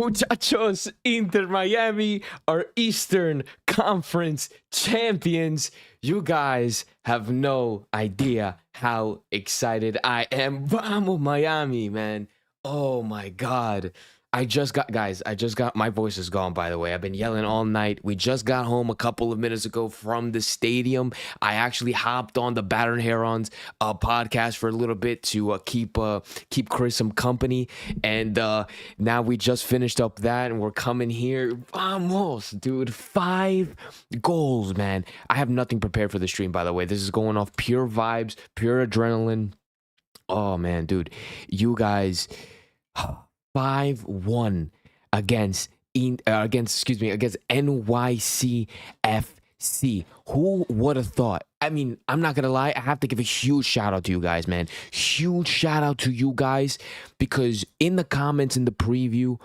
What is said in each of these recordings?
Muchachos, Inter Miami are Eastern Conference champions. You guys have no idea how excited I am. Vamos, Miami, man. Oh my God. My voice is gone, by the way. I've been yelling all night. We just got home a couple of minutes ago from the stadium. I actually hopped on the Battered Herons podcast for a little bit to keep Chris some company. And now we just finished up that and we're coming here. Vamos, dude. 5 goals, man. I have nothing prepared for the stream, by the way. This is going off pure vibes, pure adrenaline. Oh, man, dude. You guys... 5-1 against NYCFC. Who would have thought? I mean, I'm not gonna lie. I have to give a huge shout out to you guys, man. Huge shout out to you guys, because in the comments in the preview,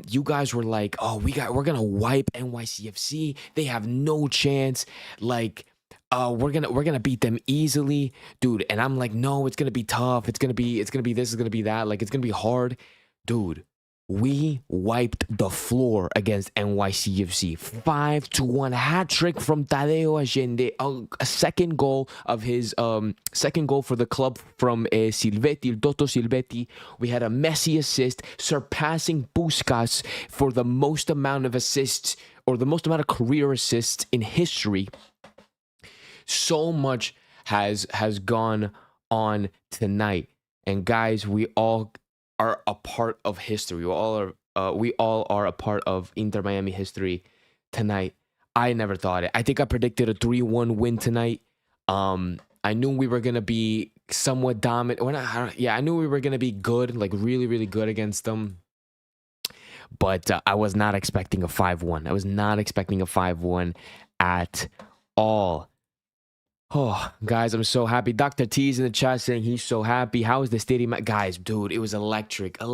you guys were like, "Oh, we're gonna wipe NYCFC. They have no chance." Like, we're gonna beat them easily, dude. And I'm like, no, it's gonna be tough. It's gonna be this. It's gonna be that. Like, it's gonna be hard. Dude, we wiped the floor against NYCFC. 5-1 hat trick from Tadeo Allende. A second goal of his second goal for the club from Silvetti, Toto Silvetti. We had a Messi assist, surpassing Puskas for the most amount of assists, or the most amount of career assists in history. So much has gone on tonight, and guys, we all are a part of history. We all are a part of Inter Miami history tonight. I never thought it. I think I predicted a 3-1 win tonight. I knew we were gonna be somewhat dominant. I knew we were gonna be good, like really, really good against them. But I was not expecting a 5-1. I was not expecting a 5-1 at all. Oh, guys, I'm so happy. Dr. T's in the chat saying he's so happy. How is the stadium? Guys, dude, it was electric. I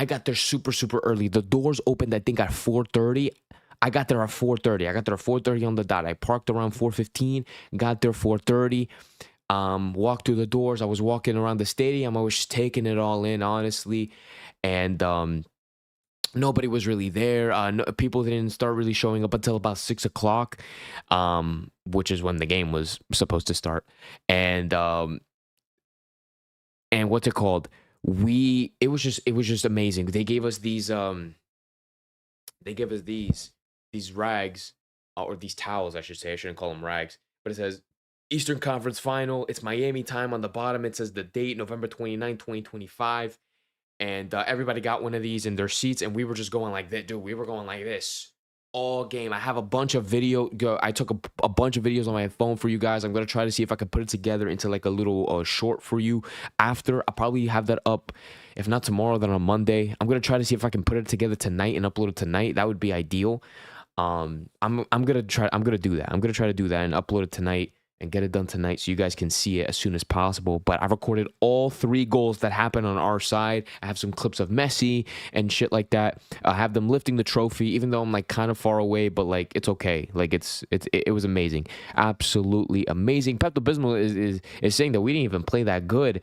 got there super, super early. The doors opened, I think, at 4:30. I got there at 4:30. I got there at 4:30 on the dot. I parked around 4:15, got there 4:30. Walked through the doors. I was walking around the stadium. I was just taking it all in, honestly. And nobody was really there. People didn't start really showing up until about 6 o'clock, which is when the game was supposed to start. And what's it called? It was just amazing. They gave us these rags, or these towels, I should say. I shouldn't call them rags, but it says Eastern Conference Final. It's Miami time on the bottom. It says the date, November 29, 2025. And everybody got one of these in their seats, and we were just going like that, dude. We were going like this all game. I have a bunch of video. I took a bunch of videos on my phone for you guys. I'm gonna try to see if I can put it together into like a little short for you. After, I'll probably have that up, if not tomorrow, then on Monday. I'm gonna try to see if I can put it together tonight and upload it tonight. That would be ideal. I'm gonna do that. I'm gonna try to do that and upload it tonight and get it done tonight so you guys can see it as soon as possible. But I've recorded all 3 goals that happened on our side. I have some clips of Messi and shit like that. I have them lifting the trophy, even though I'm like kind of far away, but like it's okay. Like it was amazing, absolutely amazing. Pepto Bismol is saying that we didn't even play that good.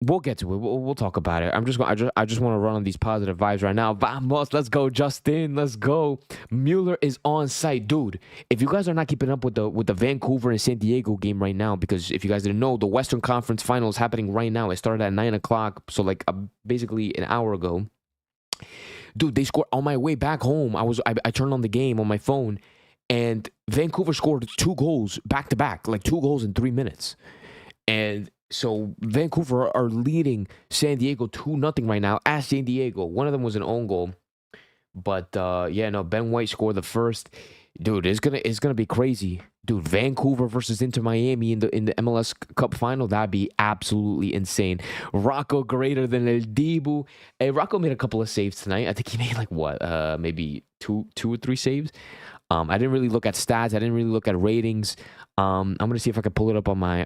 We'll get to it. We'll talk about it. I just want to run on these positive vibes right now. Vamos, let's go, Justin. Let's go. Mueller is on site, dude. If you guys are not keeping up with the Vancouver and San Diego game right now, because if you guys didn't know, the Western Conference Final is happening right now. It started at 9 o'clock, so like basically an hour ago. Dude, they scored on my way back home. I turned on the game on my phone, and Vancouver scored 2 goals back to back, like 2 goals in 3 minutes, and so Vancouver are leading San Diego 2-0 right now at San Diego. One of them was an own goal, but Ben White scored the first. Dude, it's gonna be crazy, dude. Vancouver versus Inter Miami in the MLS Cup final. That'd be absolutely insane. Rocco greater than El Dibu. Hey, Rocco made a couple of saves tonight. I think he made like maybe two or 3 saves. I didn't really look at stats. I didn't really look at ratings. I'm gonna see if I can pull it up on my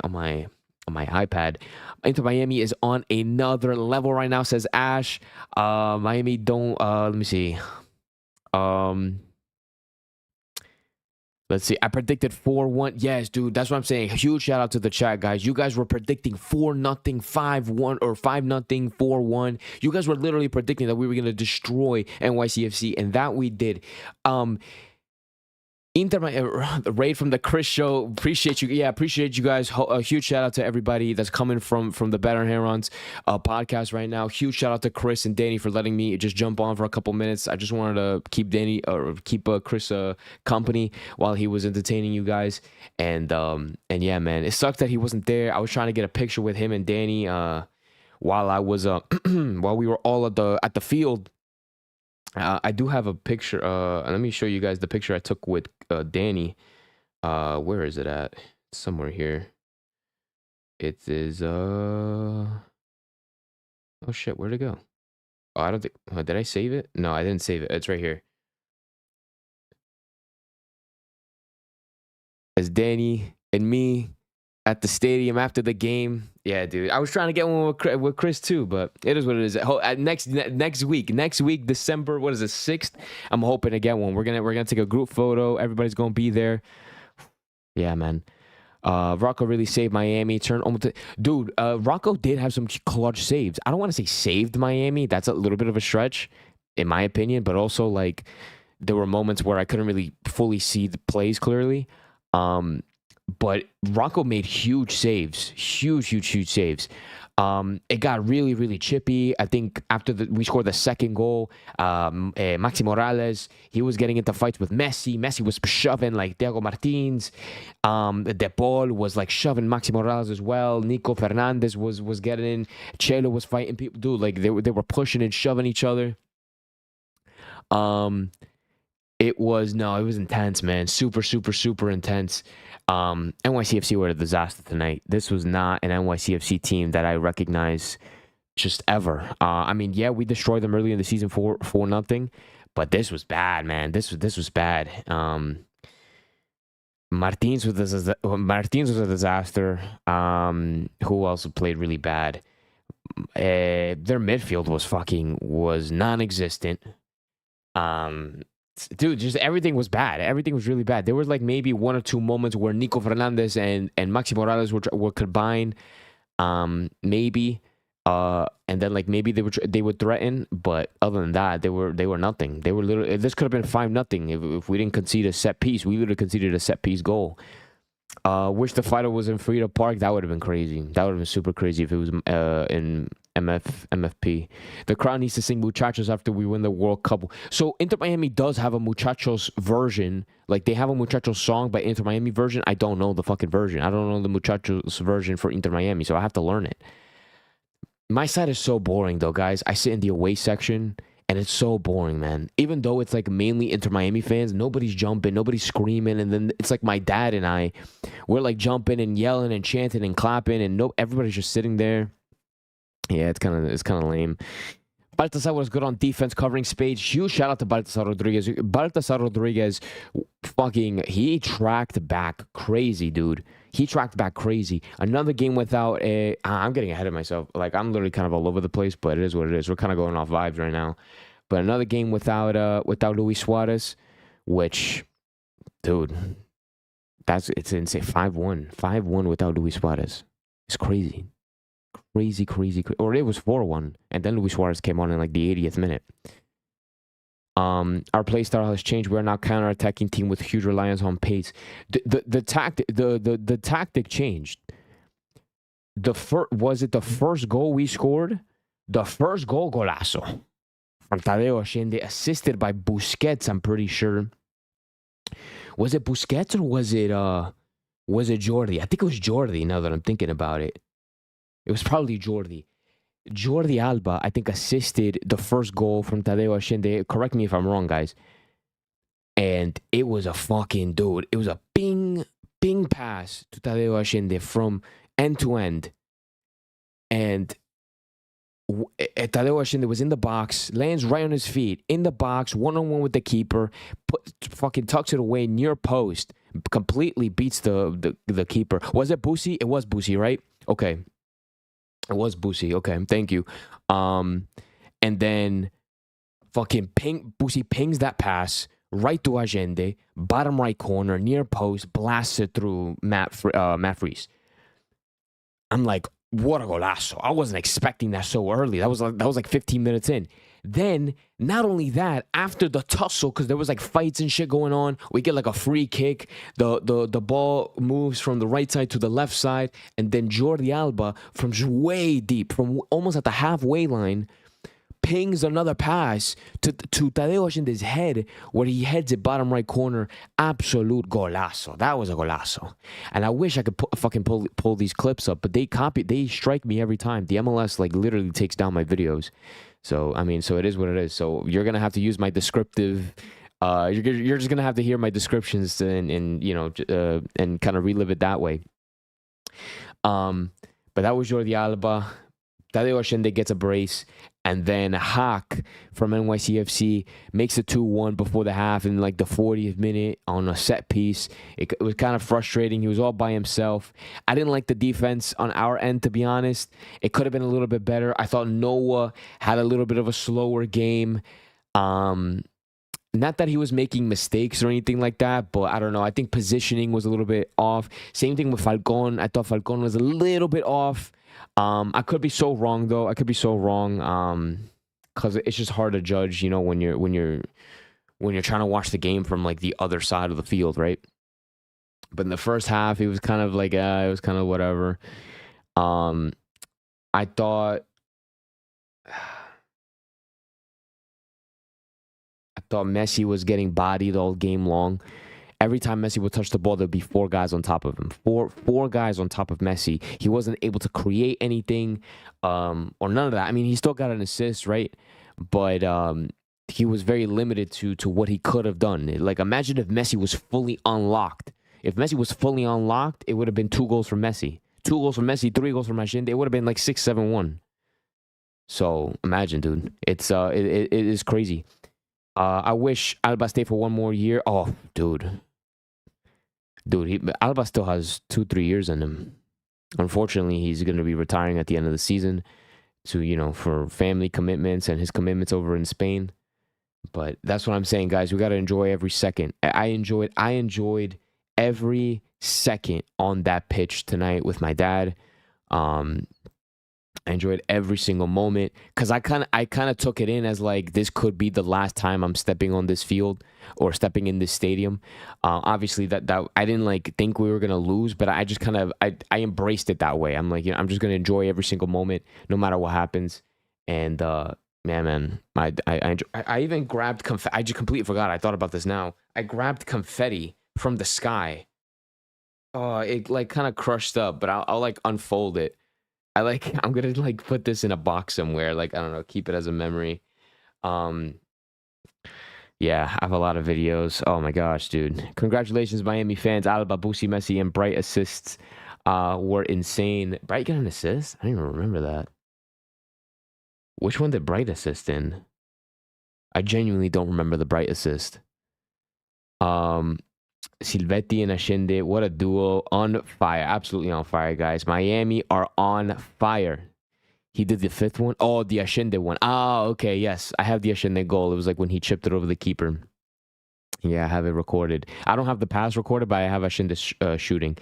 iPad. Inter Miami is on another level right now, says Ash. Miami don't let me see. Let's see. I predicted 4-1. Yes, dude. That's what I'm saying. Huge shout out to the chat, guys. You guys were predicting 4-0, 5-1, or 5-0, 4-1. You guys were literally predicting that we were going to destroy NYCFC, and that we did. The raid from the Chris show. Appreciate you. Yeah, appreciate you guys. A huge shout out to everybody that's coming from the Better Herons podcast right now. Huge shout out to Chris and Danny for letting me just jump on for a couple minutes. I just wanted to keep Chris company while he was entertaining you guys. And yeah, man, it sucked that he wasn't there. I was trying to get a picture with him and Danny while I was while we were all at the field. I do have a picture. Let me show you guys the picture I took with Danny. Where is it at? Somewhere here. It is. Oh shit! Where'd it go? Oh, I don't think. Did I save it? No, I didn't save it. It's right here. It's Danny and me at the stadium after the game. Yeah, dude. I was trying to get one with Chris too, but it is what it is. Next week, December, what is it, 6th? I'm hoping to get one. We're gonna take a group photo. Everybody's gonna be there. Yeah, man. Rocco really saved Miami. Dude, Rocco did have some clutch saves. I don't want to say saved Miami. That's a little bit of a stretch, in my opinion. But also, like, there were moments where I couldn't really fully see the plays clearly. But Rocco made huge saves, huge saves. It got really, really chippy. I think after we scored the second goal, Maxi Morales, he was getting into fights with Messi. Messi was shoving like Diego Martins. De Paul was like shoving Maxi Morales as well. Nico Fernandez was getting in. Chelo was fighting people. Dude, like they were pushing and shoving each other. It was intense, man. Super intense. NYCFC were a disaster tonight. This was not an NYCFC team that I recognize just ever. I mean, yeah, we destroyed them early in the season 4-0, but this was bad, man. This was bad. Martins was a disaster. Who else played really bad? Their midfield was non-existent. Dude, just everything was bad. Everything was really bad. There was like maybe one or two moments where Nico Fernandez and Maxi Morales were combined, maybe, and then like maybe they would threaten, but other than that, they were nothing. They were literally. This could have been 5-0 if we didn't concede a set piece. We literally conceded a set piece goal. Wish the final was in Frida Park. That would have been crazy. That would have been super crazy if it was in MFP. The crowd needs to sing Muchachos after we win the World Cup. So Inter Miami does have a Muchachos version. Like they have a Muchachos song by Inter Miami version. I don't know the fucking version. I don't know the Muchachos version for Inter Miami, so I have to learn it. My side is so boring though, guys. I sit in the away section and it's so boring, man. Even though it's like mainly Inter Miami fans, nobody's jumping, nobody's screaming, and then it's like my dad and I, we're like jumping and yelling and chanting and clapping, and everybody's just sitting there. Yeah, it's kind of lame. Baltasar was good on defense, covering space. Huge shout out to Baltasar Rodriguez. Baltasar Rodriguez, he tracked back crazy, dude. He tracked back crazy. Another game without I'm getting ahead of myself. Like, I'm literally kind of all over the place, but it is what it is. We're kind of going off vibes right now. But another game without Luis Suarez, which, dude, it's insane. 5-1. 5-1 without Luis Suarez. It's crazy. Crazy. Or it was 4-1, and then Luis Suarez came on in like the 80th minute. Our play style has changed. We're now counter-attacking team with huge reliance on pace. The tactic changed. Was it the first goal we scored? The first goal, golazo from Tadeo Allende, assisted by Busquets. I'm pretty sure. Was it Busquets or was it Jordi? I think it was Jordi. Now that I'm thinking about it, it was probably Jordi. Jordi Alba, I think, assisted the first goal from Tadeo Allende. Correct me if I'm wrong, guys. And it was a fucking, dude, it was a bing pass to Tadeo Allende from end to end. And Tadeo Allende was in the box, lands right on his feet, in the box, one-on-one with the keeper, fucking tucks it away near post, completely beats the keeper. Was it Busi? It was Busi, right? Okay. It was Busi. Okay, thank you. And then fucking Busi pings that pass right to Allende, bottom right corner, near post, blasted through Matt Freese. I'm like, what a golazo. I wasn't expecting that so early. That was like 15 minutes in. Then, not only that, after the tussle, because there was like fights and shit going on, we get like a free kick. The ball moves from the right side to the left side, and then Jordi Alba from way deep, from almost at the halfway line, pings another pass to Tadeo Allende's head, where he heads it bottom right corner. Absolute golazo. That was a golazo. And I wish I could fucking pull these clips up, but they strike me every time. The MLS like literally takes down my videos. So I mean, so it is what it is. So you're gonna have to use my descriptive. You're just gonna have to hear my descriptions and you know and kind of relive it that way. But that was Jordi Alba. Tadeo Allende gets a brace, and then Hack from NYCFC makes it 2-1 before the half in like the 40th minute on a set piece. It was kind of frustrating. He was all by himself. I didn't like the defense on our end, to be honest. It could have been a little bit better. I thought Noah had a little bit of a slower game. Not that he was making mistakes or anything like that, but I don't know. I think positioning was a little bit off. Same thing with Falcon. I thought Falcon was a little bit off. I could be so wrong though. I could be so wrong. Because it's just hard to judge, you know, when you're trying to watch the game from like the other side of the field, right? But in the first half, it was kind of like, it was kind of whatever. I thought Messi was getting bodied all game long. Every time Messi would touch the ball, there'd be four guys on top of him. Four guys on top of Messi. He wasn't able to create anything, or none of that. I mean, he still got an assist, right? But he was very limited to what he could have done. Like, imagine if Messi was fully unlocked. If Messi was fully unlocked, it would have been 2 goals from Messi. 2 goals from Messi, 3 goals from Allende. It would have been like 6-7-1. So imagine, dude. It is crazy. I wish Alba stayed for 1 more year. Oh, dude. Alba still has 2-3 years in him. Unfortunately, he's going to be retiring at the end of the season for family commitments and his commitments over in Spain. But that's what I'm saying, guys. We got to enjoy every second. I enjoyed every second on that pitch tonight with my dad. I enjoyed every single moment because I kind of took it in as like this could be the last time I'm stepping on this field or stepping in this stadium. Obviously that I didn't like think we were gonna lose, but I just kind of I embraced it that way. I'm like, I'm just gonna enjoy every single moment, no matter what happens. And man, I even grabbed confetti. I just completely forgot. I thought about this now. I grabbed confetti from the sky. Oh, it like kind of crushed up, but I'll like unfold it. I'm gonna like put this in a box somewhere, like I don't know, keep it as a memory. Yeah, I have a lot of videos. Oh my gosh, dude. Congratulations, Miami fans. Alba, Busi, Messi, and Bright assists were insane. Bright got an assist? I don't even remember that. Which one did Bright assist in? I genuinely don't remember the Bright assist. Silvetti and Allende, what a duo. On fire. Absolutely on fire, guys. Miami are on fire. He did the 5th one. Oh, the Allende one. Oh, okay, yes. I have the Allende goal. It was like when he chipped it over the keeper. Yeah, I have it recorded. I don't have the pass recorded, but I have Allende shooting.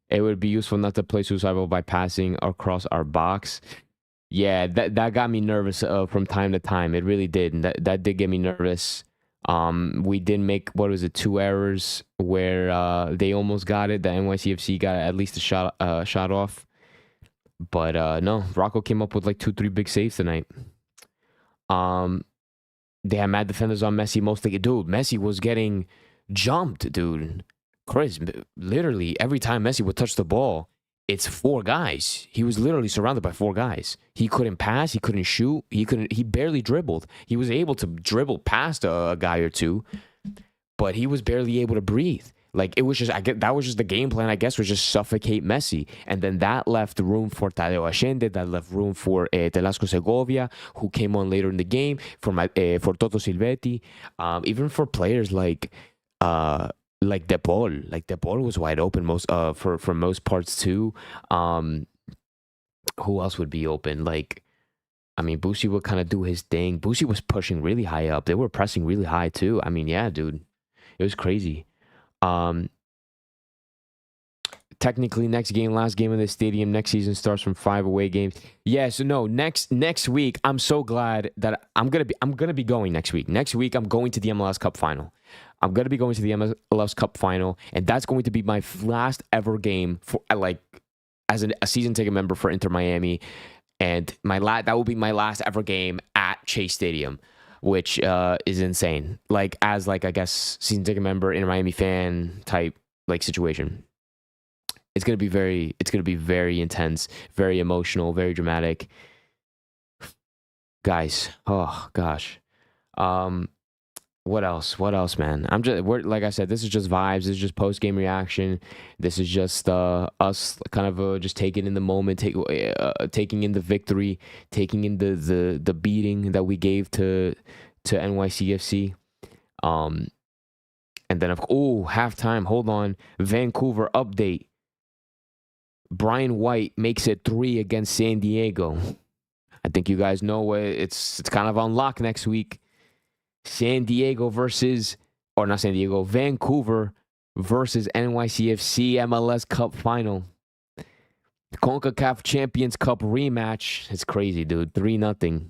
It would be useful not to play suicidal by passing across our box. Yeah, that got me nervous from time to time. It really did. And that did get me nervous. We did make, what was it, 2 errors where they almost got it. The NYCFC got at least a shot off. But no, Rocco came up with like 2-3 big saves tonight. They had mad defenders on Messi. Dude, Messi was getting jumped, dude. Chris, literally every time Messi would touch the ball, it's 4 guys. He was literally surrounded by 4 guys. He couldn't pass. He couldn't shoot. He barely dribbled. He was able to dribble past a guy or 2, but he was barely able to breathe. Like, it was just, that was just the game plan, I guess, was just suffocate Messi. And then that left room for Tadeo Allende, that left room for Telasco Segovia, who came on later in the game, for Toto Silvetti, even for players like De Paul. Like, De Paul was wide open for most parts too. Who else would be open? Like, I mean, Busi would kind of do his thing. Busi was pushing really high up. They were pressing really high too. I mean, yeah, dude. It was crazy. Technically, next game, last game of the stadium. Next season starts from 5 away games. Yeah, so no, next week. I'm so glad that I'm gonna be going next week. Next week, I'm going to the MLS Cup final. I'm gonna be going to the MLS Cup final, and that's going to be my last ever game for as a season ticket member for Inter Miami, and that will be my last ever game at Chase Stadium, which is insane. As I guess season ticket member, Inter Miami fan type situation. It's gonna be very intense, very emotional, very dramatic. Guys, oh gosh. What else, man? Like I said, this is just vibes. This is just post game reaction. This is just us kind of just taking in the moment, taking in the victory, taking in the beating that we gave to NYCFC. And then halftime. Hold on, Vancouver update. Brian White makes it 3 against San Diego. I think you guys know it's kind of on lock next week. Vancouver versus NYCFC MLS Cup final. CONCACAF Champions Cup rematch. It's crazy, dude. 3-0.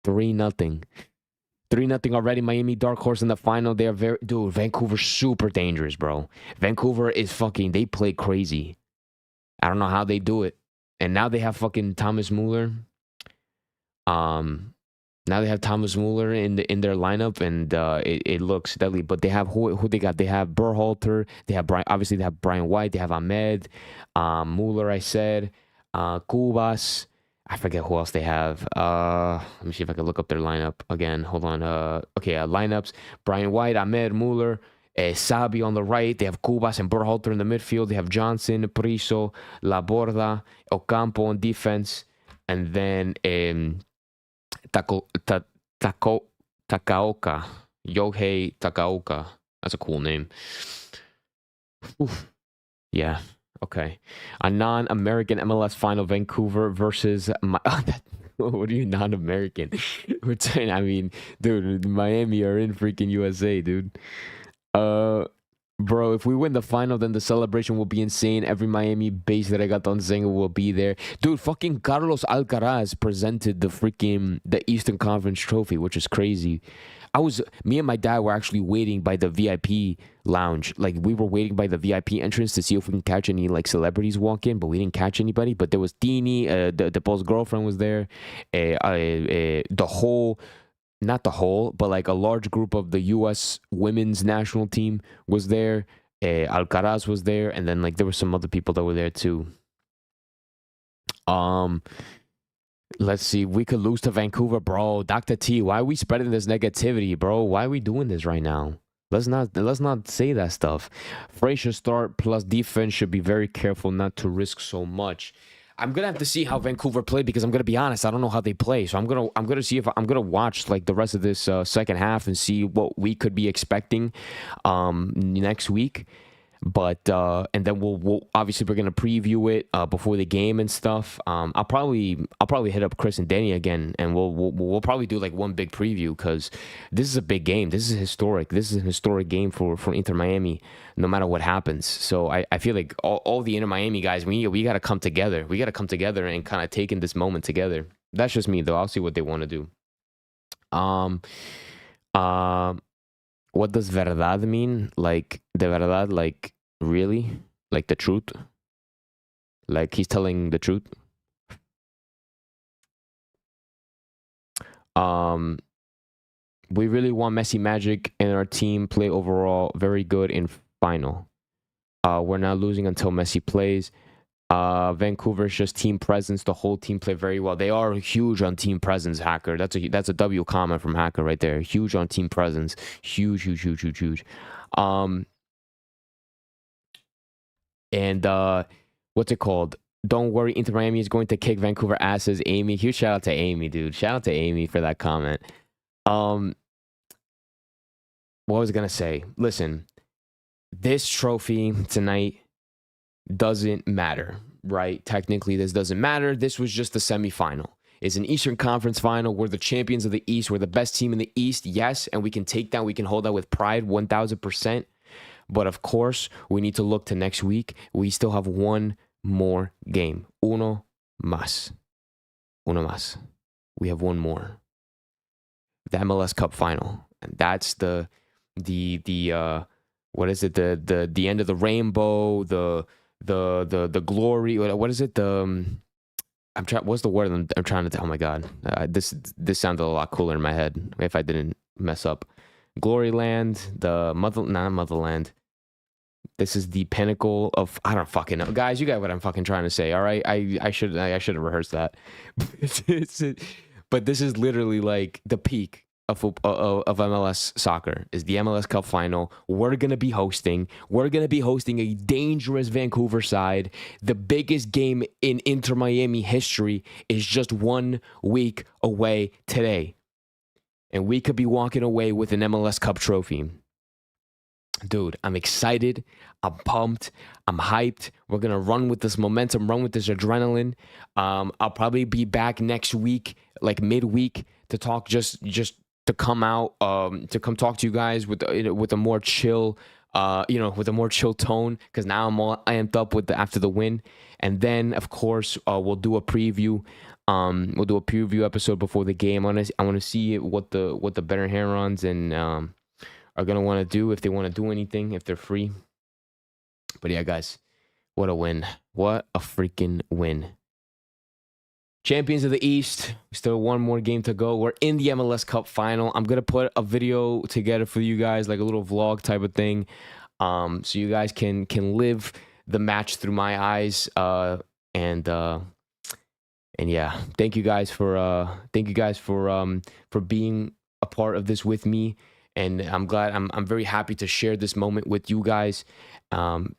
3-0 already. Miami Dark Horse in the final. They are Vancouver's super dangerous, bro. Vancouver is they play crazy. I don't know how they do it. And now they have fucking Thomas Muller. Now they have Thomas Muller in their lineup, and it looks deadly. But they have who they got? They have Berhalter. They have obviously they have Brian White. They have Ahmed, Muller. I said, Cubas. I forget who else they have. Let me see if I can look up their lineup again. Hold on. Lineups: Brian White, Ahmed, Muller. Sabi on the right. They have Cubas and Berhalter in the midfield. They have Johnson, Priso, Laborda, Ocampo on defense. And then Takaoka. Yohei Takaoka. That's a cool name. Oof. Yeah. Okay. A non-American MLS final, Vancouver versus... what are you non-American? Dude, Miami are in freaking USA, dude. Bro, if we win the final, then the celebration will be insane. Every Miami base that I got on Zenga will be there. Dude, fucking Carlos Alcaraz presented the Eastern Conference trophy, which is crazy. Me and my dad were actually waiting by the VIP lounge. We were waiting by the VIP entrance to see if we can catch any celebrities walk in, but we didn't catch anybody. But there was Dini, the Paul's girlfriend was there. Not the whole, but a large group of the U.S. women's national team was there. Alcaraz was there, and then there were some other people that were there too. Let's see. We could lose to Vancouver, bro. Dr. T, why are we spreading this negativity, bro? Why are we doing this right now? Let's not say that stuff. Frazier start plus defense should be very careful not to risk so much. I'm gonna have to see how Vancouver play because I'm gonna be honest, I don't know how they play. So I'm gonna see if I'm gonna watch the rest of this second half and see what we could be expecting next week. But and then we'll obviously we're gonna preview it before the game and stuff. I'll probably hit up Chris and Danny again, and we'll probably do one big preview because this is a big game. This is historic. This is a historic game for Inter Miami, no matter what happens. So I feel like all the Inter Miami guys, we gotta come together. We gotta come together and kind of take in this moment together. That's just me though. I'll see what they want to do. What does verdad mean? De verdad, really? The truth? He's telling the truth? We really want Messi magic in our team. Play overall very good in final. We're not losing until Messi plays. Vancouver's just team presence. The whole team play very well. They are huge on team presence, Hacker. That's a W comment from Hacker right there. Huge on team presence. Huge. And what's it called? Don't worry, Inter Miami is going to kick Vancouver asses. Amy, huge shout out to Amy, dude. Shout out to Amy for that comment. What was I gonna say? Listen, this trophy tonight doesn't matter, right? Technically, this doesn't matter. This was just the semifinal. It's an Eastern Conference final. We're the champions of the East. We're the best team in the East, yes, and we can take that. We can hold that with pride, 1,000%. But of course, we need to look to next week. We still have one more game. Uno más. Uno más. We have one more. The MLS Cup final. And that's the what is it? The end of the rainbow, the glory. What is it? What's the word I'm trying to? Oh my God, this sounded a lot cooler in my head if I didn't mess up. Glory land, not motherland. This is the pinnacle of, I don't fucking know, guys. You got what I'm fucking trying to say. All right, I should have rehearsed that. But this is literally like the peak of MLS soccer. Is the MLS Cup final. We're gonna be hosting a dangerous Vancouver side. The biggest game in Inter Miami history is just 1 week away today, and we could be walking away with an MLS Cup trophy. Dude, I'm excited. I'm pumped. I'm hyped. We're gonna run with this momentum, run with this adrenaline. I'll probably be back next week, like midweek, to talk just to come out, to come talk to you guys with a more chill, with a more chill tone, because now I'm all amped up after the win. And then, of course, we'll do a preview. We'll do a preview episode before the game. I want to see what the better Herons and are gonna want to do, if they want to do anything, if they're free. But yeah, guys, what a win! What a freaking win! Champions of the East. Still one more game to go. We're in the MLS Cup final. I'm gonna put a video together for you guys, like a little vlog type of thing, so you guys can live the match through my eyes. And yeah, thank you guys for being a part of this with me. And I'm glad. I'm very happy to share this moment with you guys,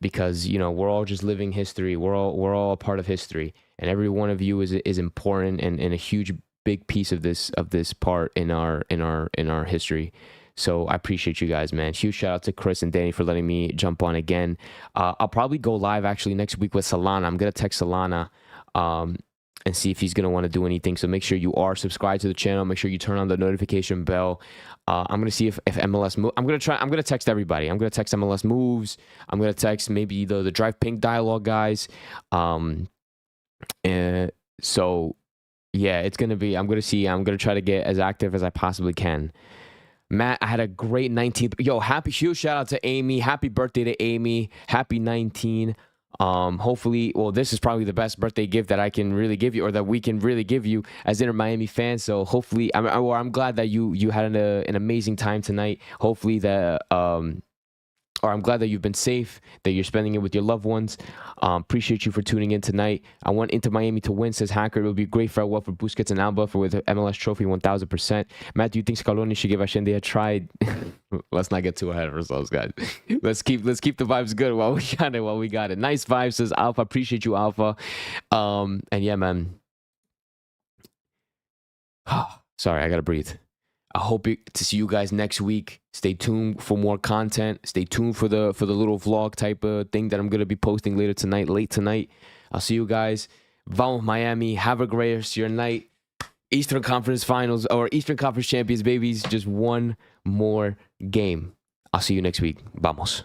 because we're all just living history. We're all a part of history, and every one of you is important and a huge big piece of this part in our history. So I appreciate you guys, man. Huge shout out to Chris and Danny for letting me jump on again. I'll probably go live actually next week with Solana. I'm gonna text Solana and see if he's going to want to do anything. So make sure you are subscribed to the channel. Make sure you turn on the notification bell. I'm going to see if MLS move. I'm going to text everybody. I'm going to text MLS moves. I'm going to text maybe the Drive Pink dialogue guys. And so yeah, it's going to be, I'm going to try to get as active as I possibly can. Matt, I had a great 19th. Yo, huge shout out to Amy. Happy birthday to Amy. Happy 19. Hopefully, well, this is probably the best birthday gift that I can really give you, or that we can really give you as Inter Miami fans. So hopefully, I'm glad that you had an amazing time tonight. Hopefully that, or I'm glad that you've been safe, that you're spending it with your loved ones. Appreciate you for tuning in tonight. I want Inter Miami to win, says Hacker. It would be a great farewell for Busquets and Alba with MLS trophy 1,000%. Matt, do you think Scaloni should give Allende a try? Let's not get too ahead of ourselves, guys. Let's keep the vibes good while we got it. Nice vibes, says Alpha. Appreciate you, Alpha. And yeah, man. Sorry, I gotta breathe. I hope to see you guys next week. Stay tuned for more content. Stay tuned for the little vlog type of thing that I'm gonna be posting late tonight. I'll see you guys. Vamos Miami. Have a great rest of your night. Eastern Conference Finals, or Eastern Conference Champions, babies. Just one more game. I'll see you next week. Vamos.